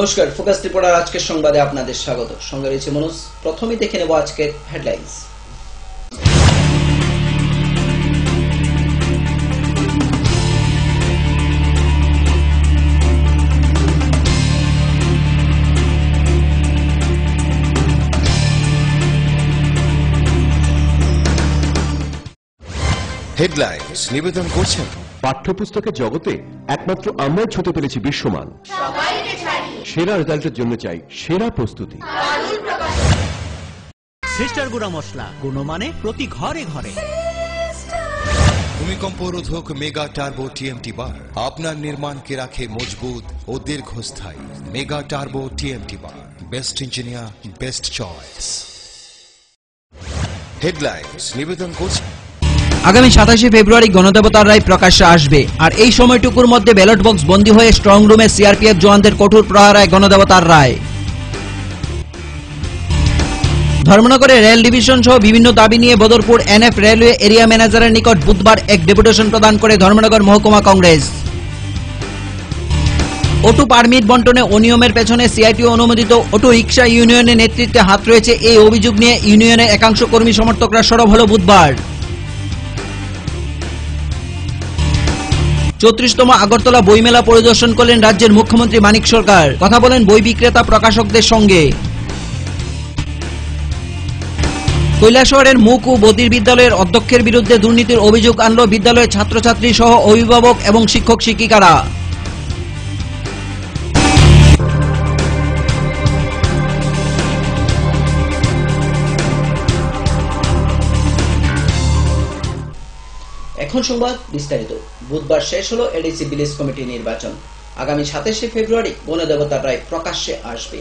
নমস্কার, focus reporter আজকের সংবাদে আপনাদের স্বাগত। সঙ্গে রয়েছে মনোজ। প্রথমেই দেখে নেব আজকের হেডলাইন্স। হেডলাইন্স নিবেদন করছেন পাঠ্যপুস্তকের জগতে একমাত্র আমরাই ছুঁতে পেরেছি বিশ্বমান। সেরা রেজাল্টের জন্য চাই সেরা প্রস্তুতি। সিস্টার গুঁড়া মশলা, গুণমানে প্রতি ঘরে ঘরে। ভূমিকম্প রোধক মেগা টার্বো টিএমটি বার আপনার নির্মাণকে রাখে মজবুত ও দীর্ঘস্থায়ী। মেগা টার্বো টিএমটি বার, best engineer, best choice. Headlines নিবেদন করছেন আগামী 27 ফেব্রুয়ারি গণদেবতার রায় প্রকাশ্যে আসবে, আর এই সময়টুকুর মধ্যে ব্যালট বক্স বন্দী হয়ে স্ট্রং রুমে সিআরপিএফ জওয়ানদের কঠোর প্রহারায় গণদেবতার রায়। ধর্মনগরে রেল ডিভিশন সহ বিভিন্ন দাবি নিয়ে বদরপুর এনএফ রেলওয়ে এরিয়া ম্যানেজারের নিকট বুধবার এক ডেপুটেশন প্রদান করে ধর্মনগর মহকুমা কংগ্রেস। অটো পারমিট বন্টনে অনিয়মের পেছনে সিআইটিও অনুমোদিত অটো রিকশা ইউনিয়নের নেতৃত্বে হাত রয়েছে এই অভিযোগ নিয়ে ইউনিয়নের একাংশ কর্মী সমর্থকরা সরব হল বুধবার। 34তম আগরতলা বইমেলা পরিদর্শন করলেন রাজ্যের মুখ্যমন্ত্রী মানিক সরকার। কথা বলেন বই বিক্রেতা প্রকাশকদের সঙ্গে। কৈলাসহরের মুক ও বদির বিদ্যালয়ের অধ্যক্ষের বিরুদ্ধে দুর্নীতির অভিযোগ আনল বিদ্যালয়ের ছাত্রছাত্রী সহ অভিভাবক এবং শিক্ষক শিক্ষিকারা। এখন সংবাদ বিস্তারিত। বুধবার শেষ হলো এডিসি ভিলেজ কমিটি নির্বাচন। আগামী 27 ফেব্রুয়ারি গণদেবতার রায় প্রকাশ্যে আসবে,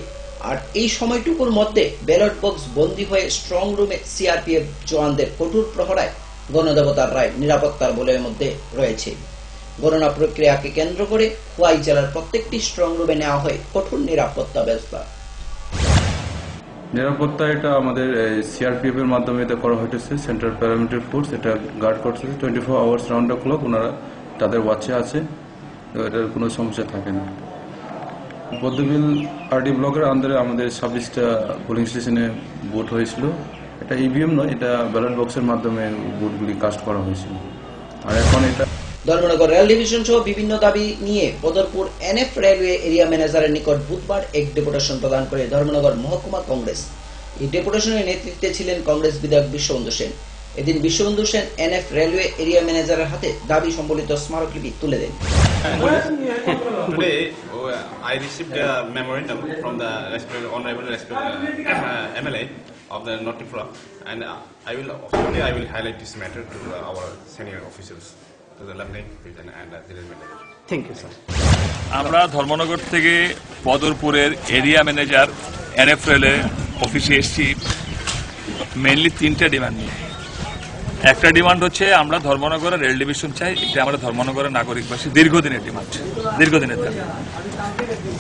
আর এই সময়টুকুর মধ্যে ব্যালট বক্স বন্দী হয়ে স্ট্রং রুমে সিআরপিএফ জওয়ানদের কঠোর প্রহরায় গণদেবতার রায় নিরাপত্তার বলয়ের মধ্যে রয়েছে। গণনা প্রক্রিয়াকে কেন্দ্র করে খোয়াই জেলার প্রত্যেকটি স্ট্রং রুমে নেওয়া হয় কঠোর নিরাপত্তা ব্যবস্থা। নিরাপত্তা এটা আমাদের সিআরপিএফ এর মাধ্যমে এটা করা হয়েছে। সেন্ট্রাল প্যারামিলিটারি ফোর্স এটা গার্ড করছে 24 আওয়ার্স রাউন্ড দ্য ক্লক। ওনারা তাদের ওয়াচে আছে, এটার কোনো সমস্যা থাকে না। পদ্মবিল আরডি ব্লকের আন্ডারে আমাদের 26টা পোলিং স্টেশনে ভোট হয়েছিল। এটা ইভিএম নয়, এটা ব্যালট বক্সের মাধ্যমে ভোটগুলি কাস্ট করা হয়েছিল। আর এখন এটা ধর্মনগর রেল ডিভিশন সহ বিভিন্ন দাবি নিয়ে বদরপুর এনএফ রেলওয়ে এরিয়া ম্যানেজারের নিকট বুধবার এক ডেপুটেশন প্রদান করে ধর্মনগর মহকুমা কংগ্রেস। এই ডেপুটেশনের নেতৃত্বে ছিলেন কংগ্রেস বিধায়ক বিশ্ববন্ধু সেন। এদিন Biswabandhu Sen NF railway area ম্যানেজারের হাতে দাবি সম্বলিত স্মারকলিপি তুলে দেন। Today, I received a memorandum from the honorable MLA of the Notifra, and I will highlight this matter to our senior officials, to the Lieutenant and the manager. Thank you, sir. আমরা ধর্মনগর থেকে বদরপুরের area manager NF রেলের অফিসে এসেছি mainly 3টা demand নিয়ে। একটা demand হচ্ছে আমরা ধর্মনগরের রেল ডিভিশন চাই, এটা আমরা ধর্মনগরের নাগরিকবাসী দীর্ঘদিনের ডিমান্ড, দীর্ঘদিনের দাবি।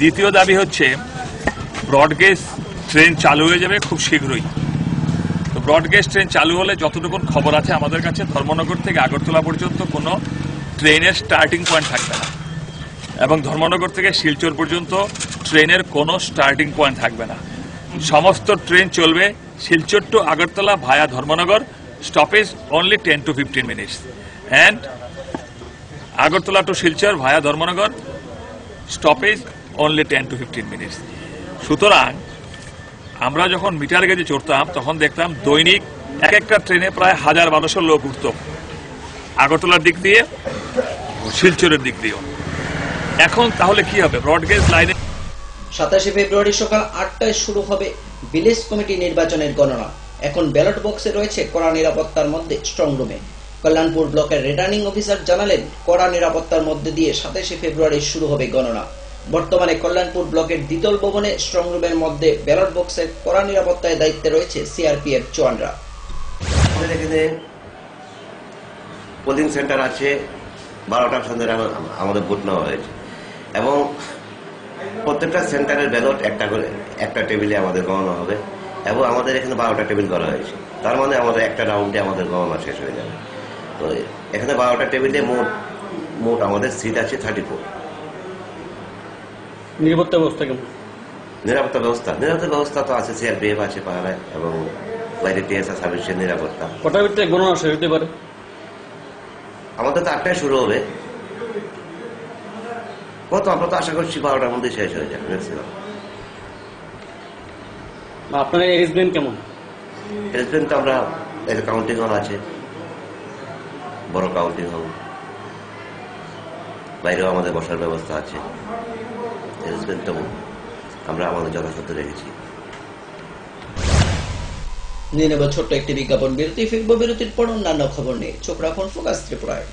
দ্বিতীয় দাবি হচ্ছে ব্রডগেজ ট্রেন চালু হয়ে যাবে খুব শীঘ্রই। তো ব্রডগেজ ট্রেন চালু হলে যতটুকু খবর আছে আমাদের কাছে ধর্মনগর থেকে আগরতলা পর্যন্ত কোনো ট্রেনের স্টার্টিং পয়েন্ট থাকবে না, এবং ধর্মনগর থেকে শিলচর পর্যন্ত ট্রেনের কোনো স্টার্টিং পয়েন্ট থাকবে না। সমস্ত ট্রেন চলবে Silchar two Agartala via Dharmanagar, stoppage only 10 to 15 minutes, and Agartala to Silchar via Dharmanagar, stoppage only 10 to 15 minutes. সুতরাং আমরা যখন মিটার গেজে চড়তাম তখন দেখতাম দৈনিক এক একটা ট্রেনে প্রায় 1000-1200 লোক উঠত, আগরতলার দিক দিয়ে শিলচরের দিক দিয়েও। এখন তাহলে কি হবে? ব্রডগেজ লাইনে 27 ফেব্রুয়ারি সকাল 8টায় শুরু হবে ভিলেজ কমিটি নির্বাচনের গণনা। এখন ব্যালট বক্সে রয়েছে কড়া নিরাপত্তার মধ্যে স্ট্রং রুমে। কল্যাণপুর ব্লকের রিটার্নিং অফিসার জানালেন, কড়া নিরাপত্তার মধ্যে দিয়ে 27 ফেব্রুয়ারি শুরু হবে গণনা। বর্তমানে কল্যাণপুর ব্লকের দ্বিতল ভবনে স্ট্রং রুমের মধ্যে ব্যালট বক্সের কড়া নিরাপত্তায় দায়িত্বে রয়েছে সিআরপিএফ জওয়ানরা। আমাদের এখানে পোলিং সেন্টার আছে, 12টার সন্ধ্যে আমাদের ভোট নেওয়া হয়েছে, এবং প্রত্যেকটা সেন্টারের ব্যালট একটা টেবিলে আমাদের গণনা হবে, এবং আমাদের এখানে 12টা টেবিল করা হয়েছে। তার মানে আমাদের একটা রাউন্ডে আমাদের গণনা শেষ হয়ে যাবে। তো এখানে 12টা টেবিলে মোট আমাদের সিট আছে 34। নিরাপত্তা ব্যবস্থা কেমন? নিরাপত্তা ব্যবস্থা তো আছে, সিআরপিএফ আছে পাহাড়ায় এবং বাইরে টিএসআর সার্ভিসের নিরাপত্তা। কটার ভিতরে গণনা শেষ হতে পারে? আমাদের তো 8টায় শুরু হবে, আমরা তো আশা করছি 12টার মধ্যে শেষ হয়ে যাবে ম্যাক্সিমাম। আপনার অ্যারেঞ্জমেন্ট কেমন? অ্যারেঞ্জমেন্ট তো আমরা কাউন্টিং হল আছে, বড় কাউন্টিং হল, বাইরেও আমাদের বসার ব্যবস্থা আছে। অ্যারেঞ্জমেন্ট তো আমরা আমাদের যথাসাধ্য রেখেছি। নিয়ে নেব ছোট্ট একটি বিজ্ঞাপন বিরতি। ফিরব বিরতির পর অন্যান্য খবর নিয়ে। চোখ রাখুন ফোকাস ত্রিপুরায়।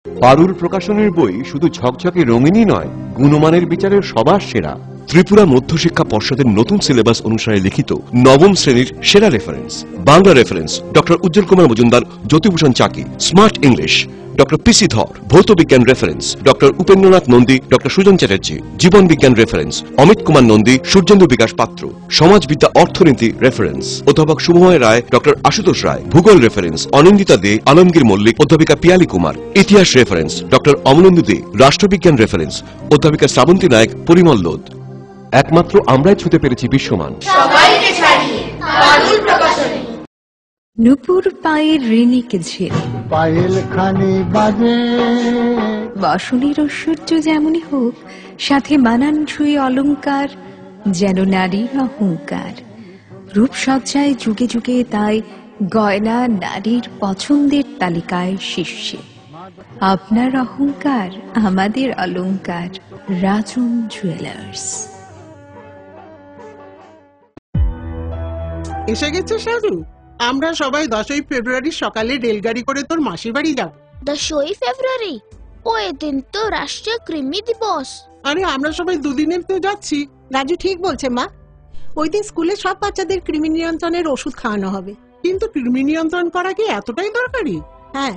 পারুল প্রকাশনের বই শুধু ঝকঝকে রঙিনই নয়, গুণমানের বিচারের সবার সেরা। ত্রিপুরা মধ্যশিক্ষা পর্ষদের নতুন সিলেবাস অনুসারে লিখিত নবম শ্রেণীর সেরা reference. Bangla reference doctor Ujjwal Kumar Majumdar, Jyotibhushan Chaki. Smart English doctor পিসি ধর। ভৌত বিজ্ঞান reference doctor Upendranath Nandi, doctor Sujan Chatterjee. জীবন বিজ্ঞান রেফারেন্স অমিত কুমার নন্দী, সূর্যেন্দু বিকাশ পাত্র। সমাজবিদ্যা অর্থনীতি রেফারেন্স অধ্যাপক শুভময় রায়, ডক্টর আশুতোষ রায়। ভূগোল রেফারেন্স অনিন্দিতা দে, আলমগীর মল্লিক, অধ্যাপিকা পিয়ালি কুমার। ইতিহাস রেফারেন্স ডক্টর অমলেন্দু দে। রাষ্ট্রবিজ্ঞান রেফারেন্স অধ্যাপিকা শ্রাবন্তী নায়ক, পরিমল লোধ। একমাত্র আমরাই ছুঁতে পেরেছি বিশ্বমান। নুপুর পায়ের ঋণিক ঝিল, পায়েল খানি বাজে। বসনের ঐশ্বর্য যেমনই হোক, সাথে মানানসই অলংকার, যেন নারীর অহংকার। রূপসজ্জায় যুগে যুগে তাই গয়না নারীর পছন্দের তালিকায় শীর্ষে। আপনার অহংকার আমাদের অলংকার। রাজন জুয়েলার্স। এসে গেছে সারু, আমরা সবাই 10ই ফেব্রুয়ারি সকালে রেলগাড়ি করে তোর মাসির বাড়ি যাব। 10ই ফেব্রুয়ারি? ওই দিন তো রাষ্ট্রীয় কৃমি দিবস। আরে আমরা সবাই দুদিনের তো যাচ্ছি। রাজু ঠিক বলছে মা, ওই দিন স্কুলে সব বাচ্চাদের কৃমি নিয়ন্ত্রণের ওষুধ খাওয়ানো হবে। কিন্তু কৃমি নিয়ন্ত্রণ করা কি এতটাই দরকারি? হ্যাঁ,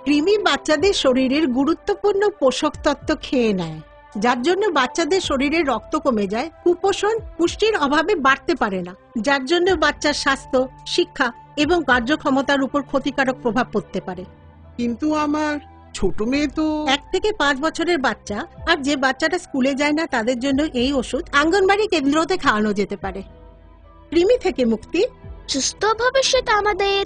কৃমি বাচ্চাদের শরীরের গুরুত্বপূর্ণ পোষক তত্ত্ব খেয়ে নেয়, যার জন্য বাচ্চাদের শরীরে রক্ত কমে যায়, কুপোষণ পুষ্টির অভাবে বাড়তে পারে না, যার জন্য বাচ্চার স্বাস্থ্য, শিক্ষা এবং কার্যক্ষমতার উপর ক্ষতিকারক প্রভাব পড়তে পারে। কিন্তু আমার ছোট মেয়ে তো 1 থেকে 5 বছরের বাচ্চা আর যে বাচ্চাটা স্কুলে যায় না তাদের জন্য এই ওষুধ আঙ্গনবাড়ি কেন্দ্রতে খাওয়ানো যেতে পারে। কৃমি থেকে মুক্তি, সুস্থ ভবিষ্যৎ আমাদের।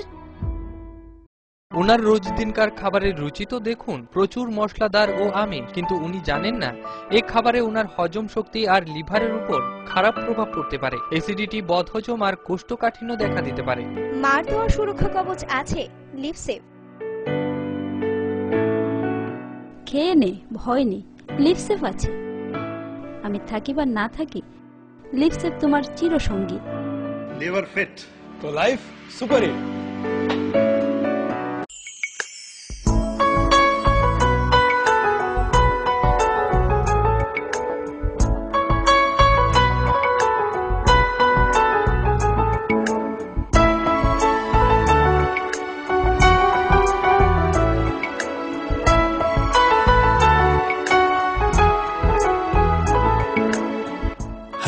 ওনার রোজ দিনকার খাবারের রুচি তো দেখুন, প্রচুর মশলাদার ও আমিষ। কিন্তু উনি জানেন না এই খাবারে ওনার হজম শক্তি আর লিভারের উপর খারাপ প্রভাব পড়তে পারে। অ্যাসিডিটি, বদহজম আর কোষ্ঠকাঠিন্য দেখা দিতে পারে। মার দেওয়া সুরক্ষা কবচ আছে লিভসেভ। খেয়ে নে, ভয় নেই, লিভসেভ আছে। আমি থাকি বা না থাকি, লিভসেভ তোমার চিরসঙ্গী। লিভার ফিট তো লাইফ সুপার হিট।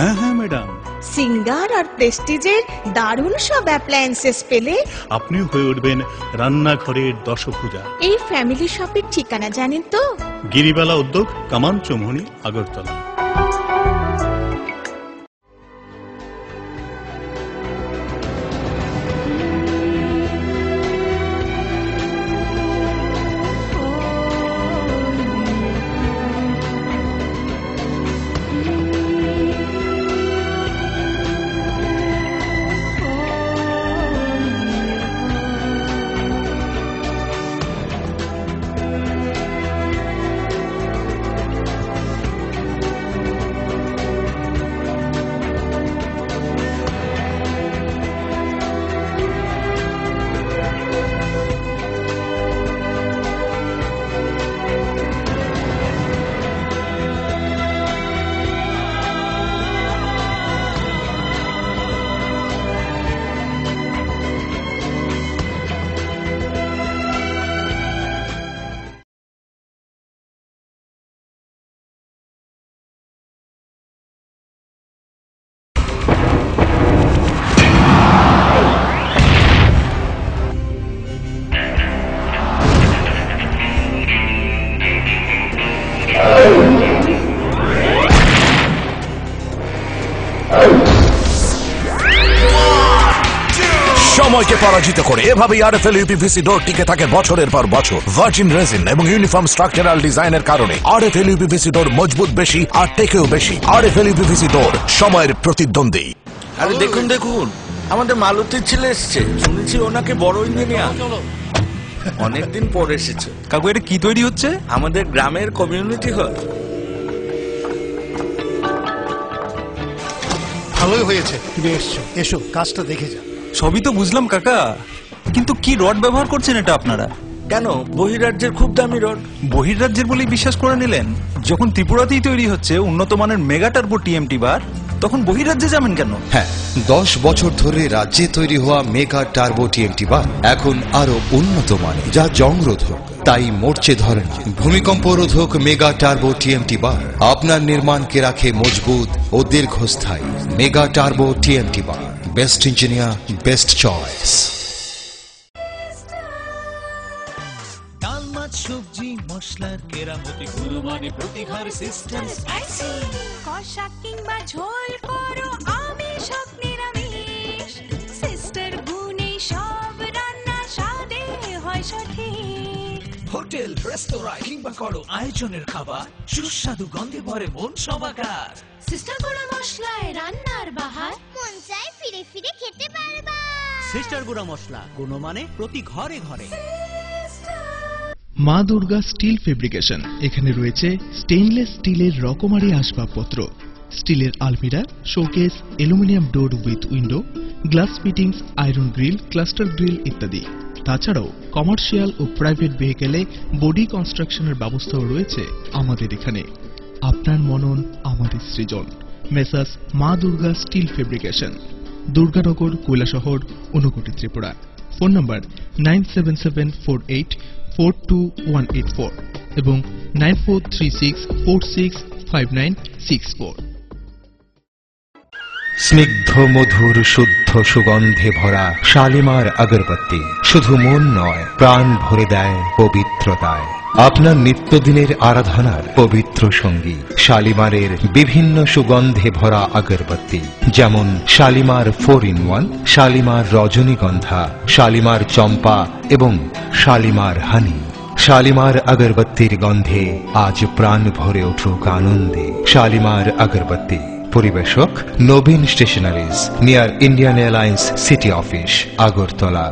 হ্যাঁ হ্যাঁ ম্যাডাম, সিঙ্গার আর প্রেস্টিজের দারুণ সব অ্যাপ্লায়েন্সেস পেলে আপনিও হয়ে উঠবেন রান্নাঘরের দশভুজা। এই ফ্যামিলি শপের ঠিকানা জানেন তো? গিরিবালা উদ্যোগ, কামান চৌমুহনী, আগরতলা। সময়কে পরাজিত করে এভাবেই আরএফএল ইউপিভিসি ডোর টিকে থাকে বছরের পর বছর। ভার্জিন রেজিন এবং ইউনিফর্ম স্ট্রাকচারাল ডিজাইনের কারণে আরএফএল ইউপিভিসি ডোর মজবুত বেশি আর টেকেও বেশি। আরএফএল ইউপিভিসি ডোর, সময়ের প্রতিদ্বন্দ্বী। আরে দেখুন দেখুন, আমাদের মালতীর ছেলে এসছে, শুনেছি ওনাকে বড় ইঞ্জিনিয়ার। অনেকদিন পর এসেছে। কাকু এটা কি তৈরি হচ্ছে? আমাদের গ্রামের কমিউনিটি হল। ভালোই হয়েছে তুমি এসছো, এসো কাজটা দেখে যা। সবই তো বুঝলাম কাকা, কিন্তু কি রড ব্যবহার করছেন এটা আপনারা? কেন, বহিরাজ্যের খুব দামি রড। বহিরাজ্যের বলেই বিশ্বাস করে নিলেন? যখন ত্রিপুরাতেই তৈরি হচ্ছে উন্নত মানের মেগা টার্বো টিএমটি বার, তখন বহিরাজ্যে যাবেন কেন? হ্যাঁ, 10 বছর ধরে রাজ্যে তৈরি হওয়া মেগা টার্বো টিএমটি বার এখন আরো উন্নত মানের, যা জংরোধক, তাই মরচে ধরে না। ভূমিকম্প রোধক মেগা টার্বো টিএমটি বার আপনার নির্মাণকে রাখে মজবুত ও দীর্ঘস্থায়ী। মেগা টার্বো টিএমটি বার, বেস্ট ইঞ্জিনিয়ার, বেস্ট চয়েস। ডাল মাছ সবজি মশলার কেরামতি গুণমানে প্রতিঘর সিস্টেম স্পাইসি। কষা কিংবা ঝোল করো আমিষ হোক নিরামিষ, সিস্টার গুণে সব রান্না স্বাদে হয় সঠিক। হোটেল রেস্তোরাঁ কিংবা করো আয়োজনের খাবার, সুস্বাদু গন্ধে ভরে মন সবাকার। সিস্টার গুঁড়া মশলায় রান্নার বাহার, মন চায় ফিরে ফিরে খেতে পারবা। সিস্টার গুঁড়া মশলা, গুণমানে প্রতি ঘরে ঘরে। মা দুর্গা স্টিল ফেব্রিকেশন, এখানে রয়েছে স্টেইনলেস স্টিলের রকমারি আসবাবপত্র, স্টিলের আলমিরা, showcase, aluminium door with window, glass fittings, iron grill, cluster grill ইত্যাদি। তাছাড়াও কমার্শিয়াল ও প্রাইভেট ভেহিকেলে বডি কনস্ট্রাকশনের ব্যবস্থাও রয়েছে আমাদের এখানে। আপনার মনন আমাদের সৃজন। Messrs Maa Durga steel fabrication, Durganagar, Kailashahar, Unakoti, Tripura. Phone number 9774842184 এবং 9436465964। স্নিগ্ধ মধুর শুদ্ধ সুগন্ধে ভরা শালিমার আগরবাতি শুধু মন নয়, প্রাণ ভরে দেয় পবিত্রতায়। আপনার নিত্যদিনের আরাধনার পবিত্র সঙ্গী শালিমারের বিভিন্ন সুগন্ধে ভরা আগরবাতি, যেমন শালিমার 4-in-1, শালিমার রজনীগন্ধা, শালিমার চম্পা এবং শালিমার হানি। শালিমার আগরবাতির গন্ধে আজ প্রাণ ভরে উঠুক আনন্দে। শালিমার আগরবাতি। পরিবেশক Nabin stationeries, near Indian Airlines city office, Agartala.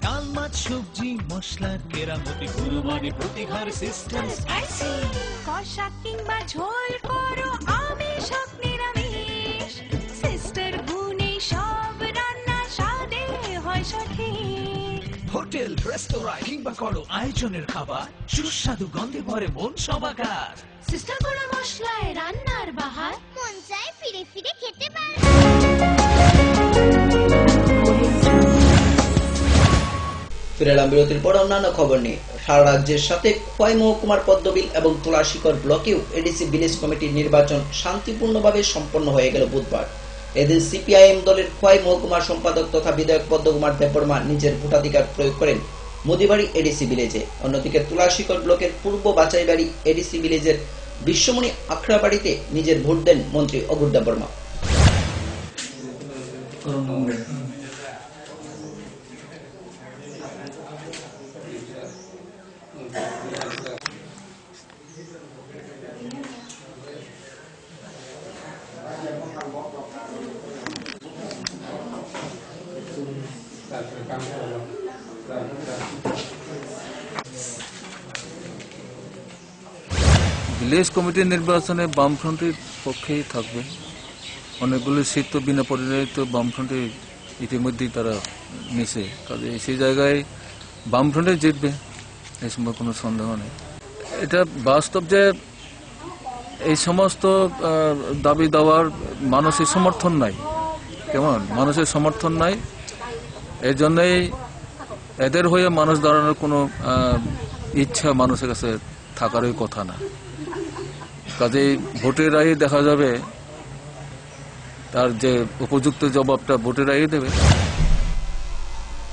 ডাল মাছ সবজি মশলার কেরামতি গুণমানে প্রতিঘর সিস্টেম স্পাইসি। কষা কিংবা ঝোল করো আমিষ হোক নিরামিষ, সিস্টার গুণে সব রান্না স্বাদে হয় সঠিক। হোটেল রেস্তোরাঁ কিংবা করো আয়োজনের খাবার, সুস্বাদু গন্ধে ভরে মন সবাকার। সিস্টার গুঁড়া মশলায় রান্নার বাহার, মন চায় ফিরে ফিরে খেতে পারবা। ফিরে এলাম বিরতির পর অন্যান্য খবর নিয়ে। সারা রাজ্যের সাথে খোয়াই মহকুমার পদ্মবিল এবং তুলাশিকর ব্লকেও এডিসি ভিলেজ কমিটির নির্বাচন শান্তিপূর্ণভাবে সম্পন্ন হয়ে গেল বুধবার। এদিন সিপিআইএম দলের খোয়াই মহকুমার সম্পাদক তথা বিধায়ক পদ্মকুমার দেববর্মা নিজের ভোটাধিকার প্রয়োগ করেন মদিবাড়ি এডিসি ভিলেজে। অন্যদিকে তুলাশিকর ব্লকের পূর্ব বাচাইবাড়ি এডিসি ভিলেজের বিশ্বমণি আখড়াবাড়িতে নিজের ভোট দেন মন্ত্রী অগুর দেববর্মা। ভিলেজ কমিটির নির্বাচনে বামফ্রন্টের পক্ষেই থাকবে। অনেকগুলো সিট তো বিনা পরিণত বামফ্রন্টে ইতিমধ্যেই তারা নিছে, কাজে সেই জায়গায় বামফ্রন্টে জিতবে, এই সময় কোনো সন্দেহ নেই। এটা বাস্তব যে এই সমস্ত দাবি দেওয়ার মানুষের সমর্থন নাই, কেমন মানুষের সমর্থন নাই, এর জন্যই এদের হয়ে মানুষ দাঁড়ানোর কোনো ইচ্ছা মানুষের কাছে থাকারই কথা না। কাজেই ভোটের রায়ে দেখা যাবে, তার যে উপযুক্ত জবাবটা ভোটের রায়ে দেবে।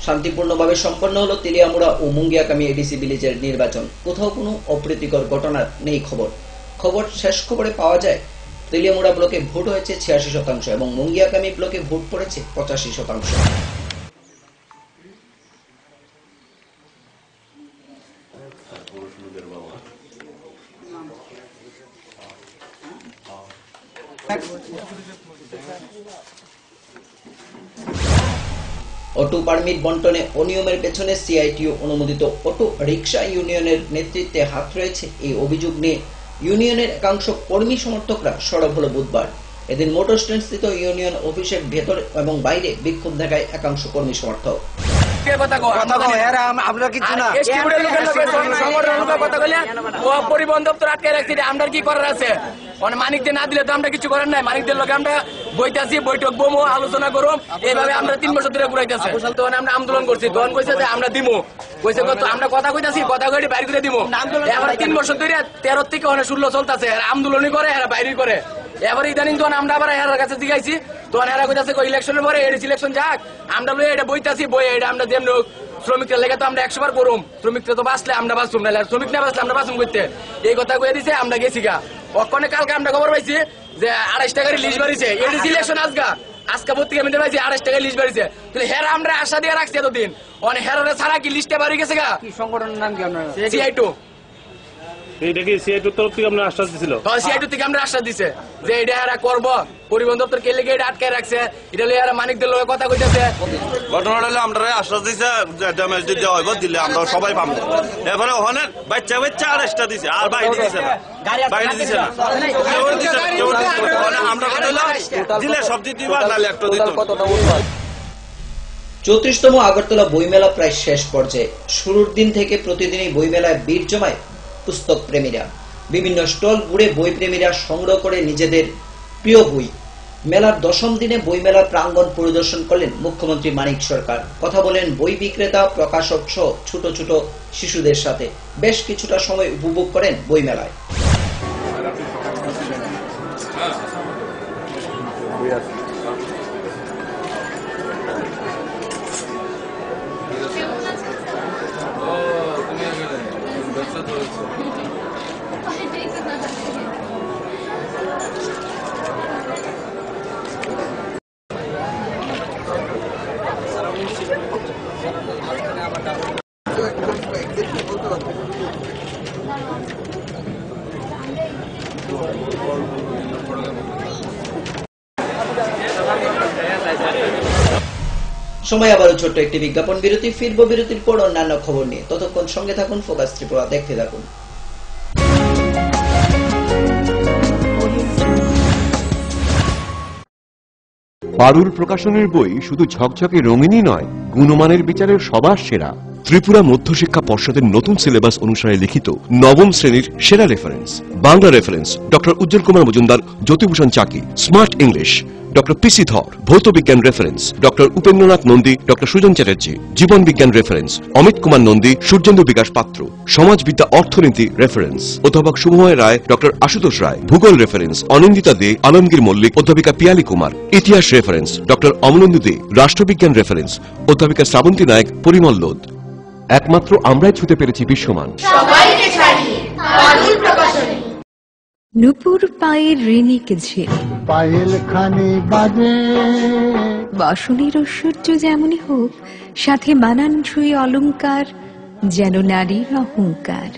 শান্তিপূর্ণভাবে সম্পন্ন হলো তেলিয়ামুড়া ও মুঙ্গিয়াকামী এডিসি ভিলেজের নির্বাচন। কোথাও কোনো অপ্রীতিকর ঘটনার নেই খবর। শেষ খবরে পাওয়া যায় তেলিয়ামুড়া ব্লকে ভোট হয়েছে 86% এবং মুঙ্গিয়াকামি ব্লকে ভোট পড়েছে 85%। অটো পারমিট বন্টনে অনিয়মের পেছনে সিআইটিইউ অনুমোদিত অটো রিকশা ইউনিয়নের নেতৃত্বে হাত রয়েছে এই অভিযোগ নিয়ে ইউনিয়নের একাংশ কর্মী সমর্থকরা সরব হল বুধবার। এদিন মোটর স্ট্যান্ড স্থিত ইউনিয়ন অফিসের ভেতর এবং বাইরে বিক্ষোভ দেখায় একাংশ কর্মী সমর্থক। পরিবহন দপ্তর আটকে রাখছি, আমরা কি করার আছে? মানিকদের না দিলে তো আমরা কিছু করার নাই। মানিকদের লোক আমরা বইতেছি, বৈঠক বমো, আলোচনা করুম, এইভাবে আমরা 3 বছর ধরে ঘুরাইতেছি। তখন আমরা আন্দোলন করছি, তখন কইছে যে আমরা দিমু, কইছে আমরা কথা কইতাছি, কথা কইতে বাইরে করে দিমু। এবার 3 বছর ধরে 13 থেকে 16 চলতেছে, আন্দোলনই করে, এরা বাইরে করে। এবার ইদানিং তখন আমরা আবার এর কাছে জিগাইছি, তখন এরা কইতাছে ইলেকশনের পরে এডি সিলেকশন যাক, আমরা লই এটা বইতাছি, বই এটা আমরা যেমন শ্রমিকদের লেগে তো আমরা 100 বার করুম, শ্রমিকরা তো বাঁচলে আমরা বাঁচুম না, শ্রমিক না বাঁচলে আমরা বাঁচুম করতে, এই কথা কয়ে দিছে। আমরা গেছি গা অক্ষণে, কালকে আমরা খবর পাইছি যে 28 টাকার লিস্ট বাড়িছে, এডি সিলেকশন আজকে পত্রিকা মিলতে পাইছি 28 টাকার লিস্ট বাড়িছে। তাহলে হেরা আমরা আশা দিয়ে রাখছি এতদিন, অনেক হেরারে ছাড়া কি লিস্টে বাড়ি গেছে গা? কি সংগঠনের নাম কি আপনার? সিআইটু। এইটা কি সিআইটু তরফ থেকে আমরা আশ্বাস দিছিল? হ্যাঁ, সিআইটু থেকে আমরা আশ্বাস দিছে যে এটা এরা করবো। পরিবহন দপ্তর কে লেগে এটা আটকে রাখছে, এটা লিয়ে এরা মানিকদের লোকের কথা কইতেছে। ঘটনাটা হলে আমরা আশ্বাস দিছে ড্যামেজ দিতে হইব, দিলে আমরা সবাই পাবো। এবারে ওখানে বাচ্চা বাচ্চা আরেস্টটা দিছে, আর বাইরে দিছে না, বাইরে দিছে না, আমরা দিলে সব দিতে দিবা, নাহলে একটা দিতে। 34তম আগরতলা বইমেলা প্রায় শেষ পর্যায়ে। শুরুর দিন থেকে প্রতিদিনই বইমেলায় ভিড় জমায় পুস্তক প্রেমীরা। বিভিন্ন স্টল ঘুরে বই প্রেমীরা সংগ্রহ করে নিজেদের প্রিয় বই। মেলার 10ম দিনে বইমেলার প্রাঙ্গণ পরিদর্শন করলেন মুখ্যমন্ত্রী মানিক সরকার। কথা বলেন বই বিক্রেতা, প্রকাশক সহ ছোট ছোট শিশুদের সাথে। বেশ কিছুটা সময় উপভোগ করেন বইমেলায়। সময় আবারও ছোট্ট একটি বিজ্ঞাপন বিরতি। ফিরবো বিরতির পর অন্যান্য খবর নিয়ে। ততক্ষণ সঙ্গে থাকুন ফোকাস ত্রিপুরা, দেখতে থাকুন। পারুল প্রকাশনের বই শুধু ঝকঝকে রঙিনই নয়, গুণমানের বিচারের সবার সেরা। ত্রিপুরা মধ্যশিক্ষা পর্ষদের নতুন সিলেবাস অনুসারে লিখিত 9ম শ্রেণীর সেরা reference. Bangla reference doctor Ujjwal Kumar Majumdar, Jyotibhushan Chaki. Smart English doctor পিসি ধর। ভৌত বিজ্ঞান reference doctor Upendranath Nandi, doctor Sujan Chatterjee. জীবন বিজ্ঞান রেফারেন্স অমিত কুমার নন্দী, সূর্যেন্দু বিকাশ পাত্র। সমাজবিদ্যা অর্থনীতি রেফারেন্স অধ্যাপক শুভময় রায়, ডক্টর আশুতোষ রায়। ভূগোল রেফারেন্স অনিন্দিতা দে, আলমগীর মল্লিক, অধ্যাপিকা পিয়ালি কুমার। ইতিহাস রেফারেন্স ডক্টর অমলেন্দু দে। রাষ্ট্রবিজ্ঞান রেফারেন্স অধ্যাপিকা শ্রাবন্তী নায়ক, পরিমল লোদ। একমাত্র আমরাই ছুতে পেরেছি বিশ্বমান। নুপুর পায়ের ঋণিক ঝিল, পায়েল খানি বাজে। বাসনের ঐশ্বর্য যেমনই হোক, সাথে মানানসই অলংকার, যেন নারীর অহংকার।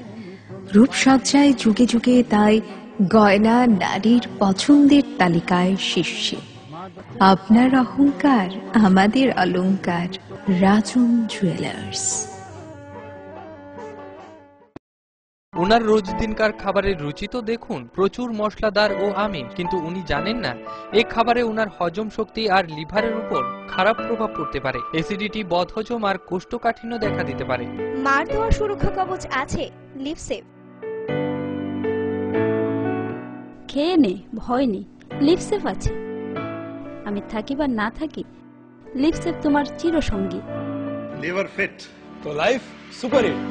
রূপসজ্জায় যুগে যুগে তাই গয়না নারীর পছন্দের তালিকায় শীর্ষে। আপনার অহংকার আমাদের অলংকার। রাজন জুয়েলার্স। ওনার রোজ দিনকার খাবারের রুচি তো দেখুন, প্রচুর মশলাদার ও আমিষ, কিন্তু উনি জানেন না এই খাবারে ওনার হজম শক্তি আর লিভারের উপর খারাপ প্রভাব পড়তে পারে। অ্যাসিডিটি, বদহজম আর কোষ্ঠকাঠিন্য দেখা দিতে পারে। মার দেওয়া সুরক্ষা কবচ আছে লিভসেভ। খেয়ে নে, ভয় নেই, লিভসেভ আছে। আমি থাকি বা না থাকি, লিভসেভ তোমার চিরসঙ্গী। লিভার ফিট তো লাইফ সুপার হিট।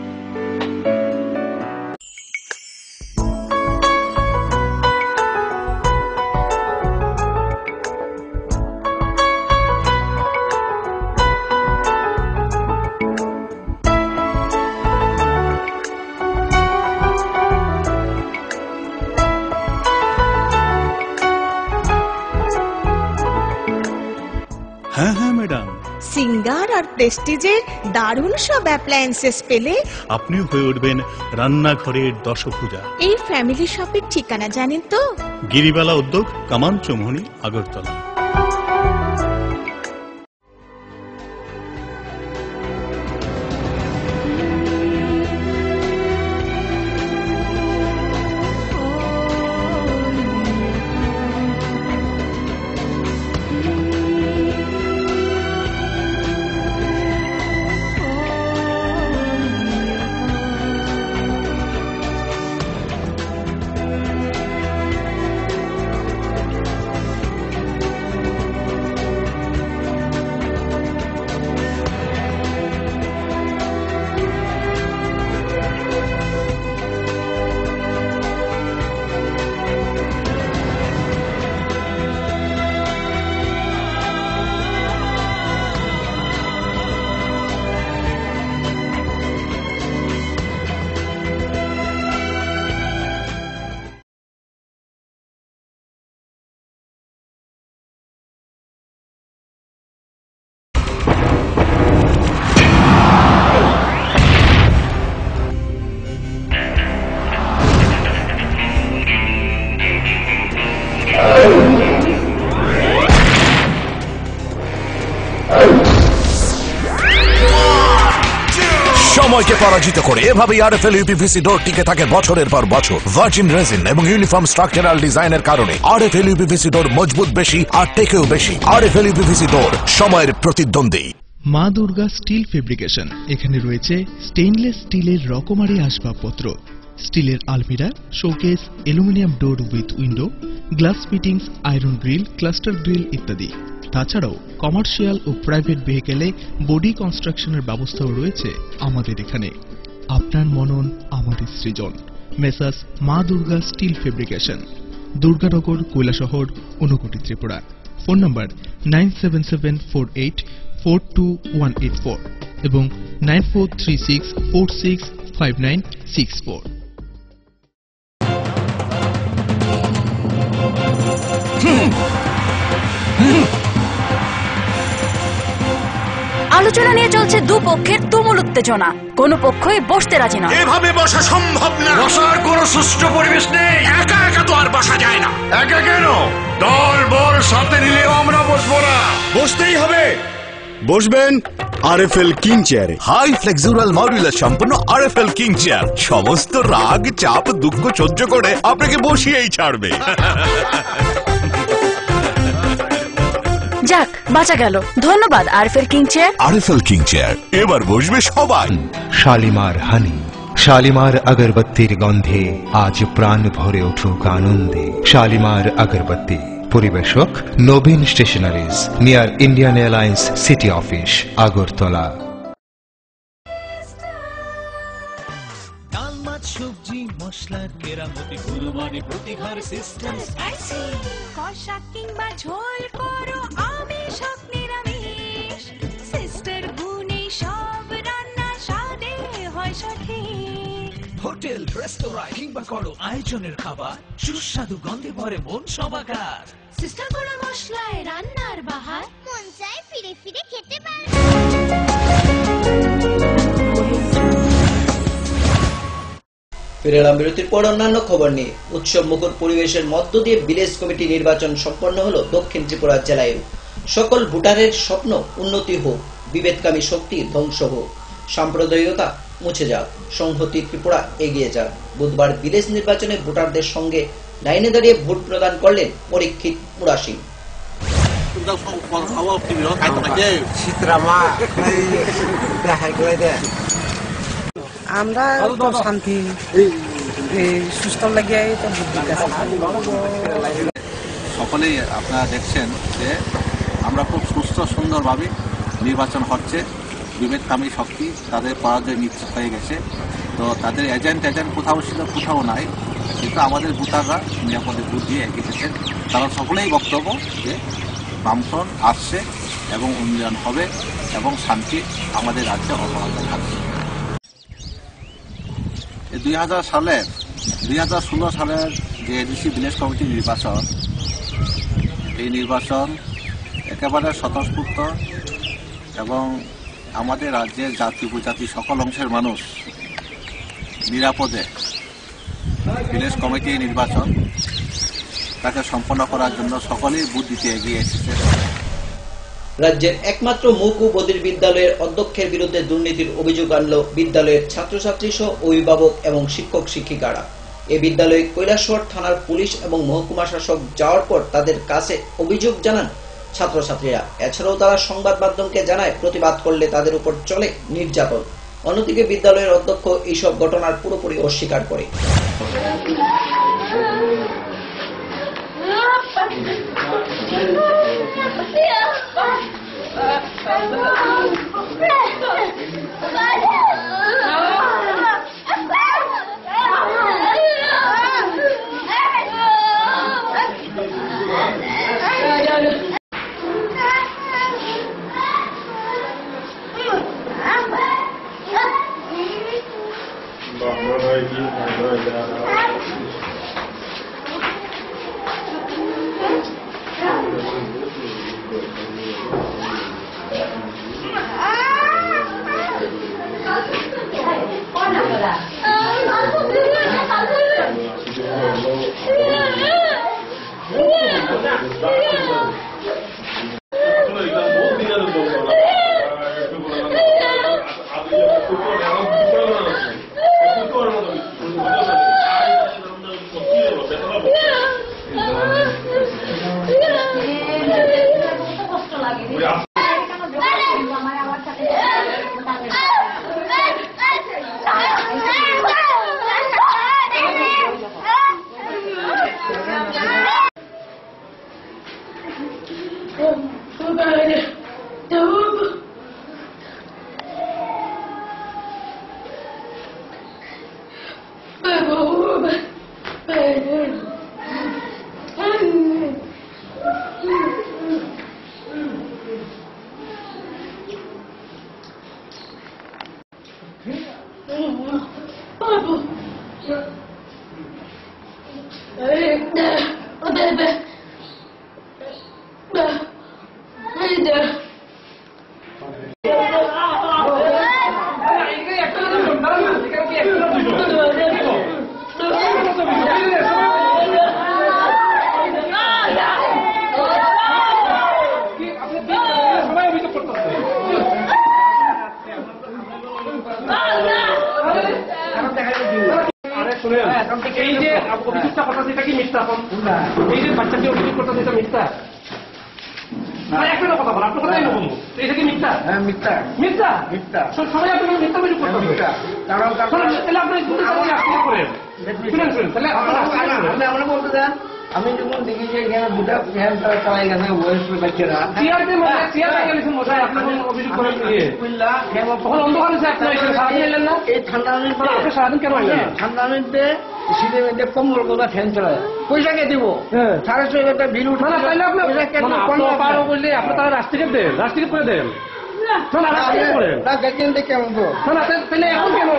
সিঙ্গার আর প্রেস্টিজের দারুণ সব অ্যাপ্লায়েন্সেস পেলে আপনিও হয়ে উঠবেন রান্নাঘরের দশভুজা। এই ফ্যামিলি শপের ঠিকানা জানেন তো? গিরিবালা উদ্যোগ, কামান চৌমুহনী, আগরতলা। সময়কে পরাজিত করে এভাবেই আরএফএল ইউপিভিসি ডোর টিকে থাকে বছরের পর বছর। ভার্জিন রেজিন এবং ইউনিফর্ম স্ট্রাকচারাল ডিজাইনের কারণে আরএফএল ইউপিভিসি ডোর মজবুত বেশি আর টেকেও বেশি। আরএফএল ইউপিভিসি ডোর, সময়ের প্রতিদ্বন্দ্বী। মা দুর্গা স্টিল ফেব্রিকেশন, এখানে রয়েছে স্টেইনলেস স্টিলের রকমারি আসবাবপত্র, স্টিলের আলমিরা, showcase, aluminium door with window, glass fittings, iron grill, cluster grill ইত্যাদি। তাছাড়াও কমার্শিয়াল ও প্রাইভেট ভেহিকেলে বডি কনস্ট্রাকশনের ব্যবস্থাও রয়েছে আমাদের এখানে। আপনার মনন আমাদের সৃজন। Messrs Maa Durga steel fabrication, Durganagar, Kailashahar, Unakoti, Tripura. Phone number 9774842184 এবং 9436465964। আলোচনা নিয়ে চলছে দুপক্ষের তুমুল উত্তেজনা, কোন পক্ষই বসতে রাজি না। এভাবে বসা সম্ভব না, বসার কোনো সুষ্ঠু পরিবেশ নেই। একা একা তো আর বসা যায় না। একা কেন, দল বল সাথে নিলেও আমরা বসবো না। বসতেই হবে। বসবেন আরএফএল কিং চেয়ারে। হাই ফ্লেক্সিবল মডুলার সম্পন্ন আরএফএল কিং চেয়ার সমস্ত রাগ, চাপ, দুঃখ সহ্য করে আপনাকে বসিয়েই ছাড়বে। যাক, বাঁচা গেল। ধন্যবাদ RFL king chair. RFL king chair, এবার বসবে সবাই। শালিমার হানি, শালিমার আগরবত্তির গন্ধে আজ প্রাণ ভরে উঠুক আনন্দে। শালিমার আগরবত্তি, পরিবেশক Nabin stationeries, near Indian Airlines city office, Agartala. ডাল, মাছ, সবজি, মশলার কেরামতি, গুরুমানি প্রতিহার সিস্টেম, কষা কিংবা ঝোল করো আমিষ হোক নিরামিষ, সিস্টার গুণে সব রান্না স্বাদে হয় সঠিক। হোটেল, রেস্তোরাঁ কিংবা করো আয়োজনের খাবার, সুস্বাদু গন্ধে ভরে মন সবাকার। সিস্টার গুঁড়ো মশলায় রান্নার বাহার, মন চায় ফিরে ফিরে খেতে পারে। ফিরে এলাম বিরতির পর অন্যান্য খবর নিয়ে। উৎসব মুখর পরিবেশের মধ্য দিয়ে ভিলেজ কমিটি নির্বাচন সম্পন্ন হলো দক্ষিণ ত্রিপুরা জেলায়। সকল ভোটারের স্বপ্ন উন্নতি হোক, বিভেদকামী শক্তি ধ্বংস হোক, সাম্প্রদায়িকতা মুছে যাক, সংহতি ত্রিপুরা এগিয়ে যাক। বুধবার ভিলেজ নির্বাচনে ভোটারদের সঙ্গে লাইনে দাঁড়িয়ে ভোট প্রদান করলেন পরীক্ষিত মুরাসিং। আমরা শান্তি সুস্থ লাগিয়ে সকলেই আপনারা দেখছেন যে আমরা খুব সুস্থ সুন্দরভাবে নির্বাচন হচ্ছে। বিভেদকামী শক্তি তাদের পরাজয় নিশ্চিত হয়ে গেছে। তো তাদের এজেন্ট কোথাও ছিল, কোথাও নাই, কিন্তু আমাদের ভোটাররা নিরাপদে ভোট দিয়ে এগিয়ে গেছেন। তারা সকলেই বক্তব্য যে বামফ্রন্ট আসছে এবং উন্নয়ন হবে এবং শান্তি আমাদের রাজ্যে অব্যাহত থাকবে। 2016 সালের যে এডিসি ভিলেজ কমিটি নির্বাচন, এই নির্বাচন একেবারে স্বতঃস্ফূর্ত এবং আমাদের রাজ্যের জাতি উপজাতি সকল অংশের মানুষ নিরাপদে ভিলেজ কমিটি নির্বাচন তাকে সম্পন্ন করার জন্য সকলেই বুথ দিতে এগিয়ে এসেছে। রাজ্যের একমাত্র মুক ও বধির বিদ্যালয়ের অধ্যক্ষের বিরুদ্ধে দুর্নীতির অভিযোগ আনল বিদ্যালয়ের ছাত্রছাত্রী সহ অভিভাবক এবং শিক্ষক শিক্ষিকারা। এই বিদ্যালয়ে কৈলাসহর থানার পুলিশ এবং মহকুমা শাসক যাওয়ার পর তাদের কাছে অভিযোগ জানান ছাত্রছাত্রীরা। এছাড়াও তারা সংবাদ মাধ্যমকে জানায় প্রতিবাদ করলে তাদের উপর চলে নির্যাতন। অন্যদিকে বিদ্যালয়ের অধ্যক্ষ এইসব ঘটনার পুরোপুরি অস্বীকার করে। এই যে অভিযোগটা করতেছে এটা কি মিথ্যা? এই যে বাচ্চাকে অভিযোগ করতেছে এটা মিথ্যা? একটা কথা বল, আপনার কথাই বলবো, এটা কি মিথ্যা? হ্যাঁ মিথ্যা। মিথ্যা? মিথ্যা। সবাই আপনাকে মিথ্যা অভিযোগ করতেছে। মিথ্যা। কারণ তাহলে আপনি আজকে করেন তাহলে আমরা বলতে চান আমি যখন দেখি যে এখানে দুটা ফ্যান তারা চালাই গেছে ওয়েস্ট বাচ্চারা অভিযোগ করেন তখন অন্ধকার সারাদিন এলেন না? এই ঠান্ডা আপনি সারাদিন কেন আসলেন? ঠান্ডা মধ্যে শীতের মধ্যে কম্বল কোথা ফ্যান চালায় পয়সা কে দিব? 650 বিল উঠে না তাহলে আপনি বললে আপনি তারা রাষ্ট্রীয় দেন, রাষ্ট্রীয় করে দেন কেমন তাহলে এখন কেন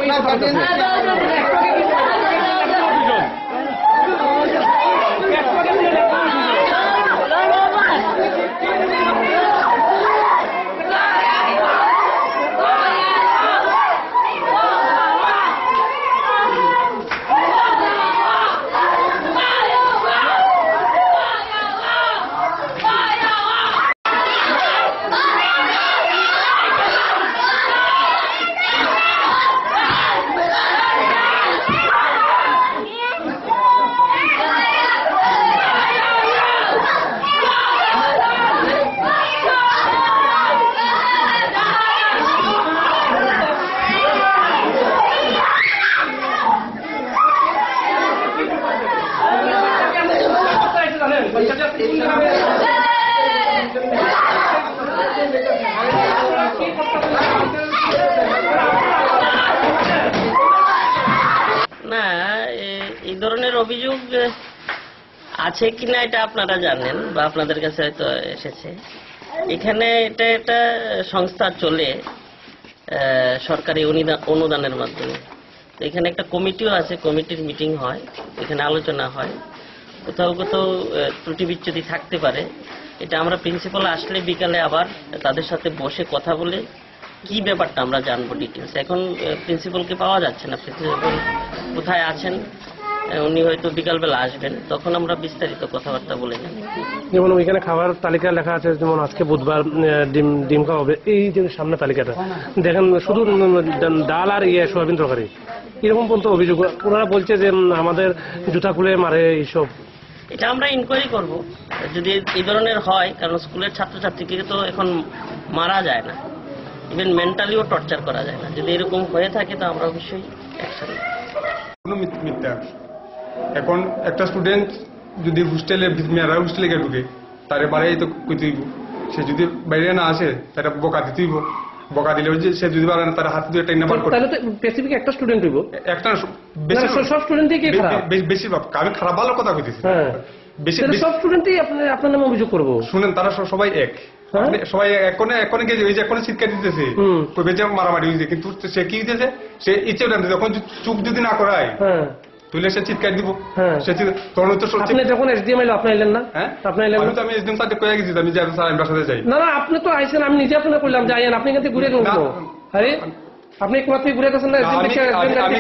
না এই ধরনের অভিযোগ আছে কিনা এটা আপনারা জানেন বা আপনাদের কাছে হয়তো এসেছে। এখানে এটা একটা সংস্থা চলে সরকারি অনুদানের মাধ্যমে। এখানে একটা কমিটিও আছে, কমিটির মিটিং হয়, এখানে আলোচনা হয়। কোথাও কোথাও ত্রুটি বিচ্যুতি থাকতে পারে, এটা আমরা প্রিন্সিপাল আসলে বিকালে আবার তাদের সাথে বসে কথা বলে কি ব্যাপারটা আমরা জানবো ডিটেলস। এখন প্রিন্সিপালকে পাওয়া যাচ্ছে না, প্রিন্সিপাল কোথায় আছেন, উনি হয়তো বিকালবেলা আসবেন, তখন আমরা বিস্তারিত কথাবার্তা বলে নেব। যেমন ওইখানে খাবার তালিকা লেখা আছে, যেমন আজকে বুধবার ডিম খাওয়া হবে, এই যে সামনে তালিকাটা দেখেন শুধু ডাল আর সোয়াবিন তরকারি, এরকম পর্যন্ত অভিযোগ। ওনারা বলছে যে আমাদের জুতা খুলে মারে এইসব। এটা আমরা ইনকোয়ারি করব যদি এই ধরনের হয়, কারণ স্কুলের ছাত্রছাত্রীকে তো এখন মারা যায় না, ইভেন মেন্টালিও টর্চার করা যায় না। যদি এরকম হয়ে থাকে তো আমরা অবশ্যই অ্যাকশন নেব। কোনো মিথ্যা। এখন একটা স্টুডেন্ট যদি হোস্টেলে হোস্টেলে গিয়ে ঢুকে তার বাড়ি তো কইতেই, সে যদি বাইরে না আসে তারা বকা দিতেই, বকা দিলে সে যদি পারে না তার হাতে একটা নাম্বার করে, তাহলে তো স্পেসিফিক একটা স্টুডেন্ট হইব, একটা সব স্টুডেন্টই কি খারাপ? বেশিরভাগ আমি খারাপ ভালো কথা কইতেছি, বেশি সব স্টুডেন্টই আপনার নামে অভিযোগ করব। শুনেন, তারা সবাই এক, সবাই এখন গিয়ে ওই যে এখন শিক্ষা দিতেছে কইবে যে মারামারি হয়েছে, কিন্তু সে কি দিতেছে, সে ইচ্ছে যখন চুপ যদি না করায় তুলে সে চিৎকার দিব। তখন তো আপনি যখন এসডিএম এলো আপনি এলেন না? আপনি এলেন? আমি তো আমি এসডিএম সাথে কয়ে গেছি আমি যাই স্যার আমার সাথে যাই। না না, আপনি তো আইছেন, আমি নিজে আপনাকে কইলাম যে আইয়েন, আপনি এখানে ঘুরে গেলেন। আরে আপনি একমাত্র ঘুরে গেছেন না? আমি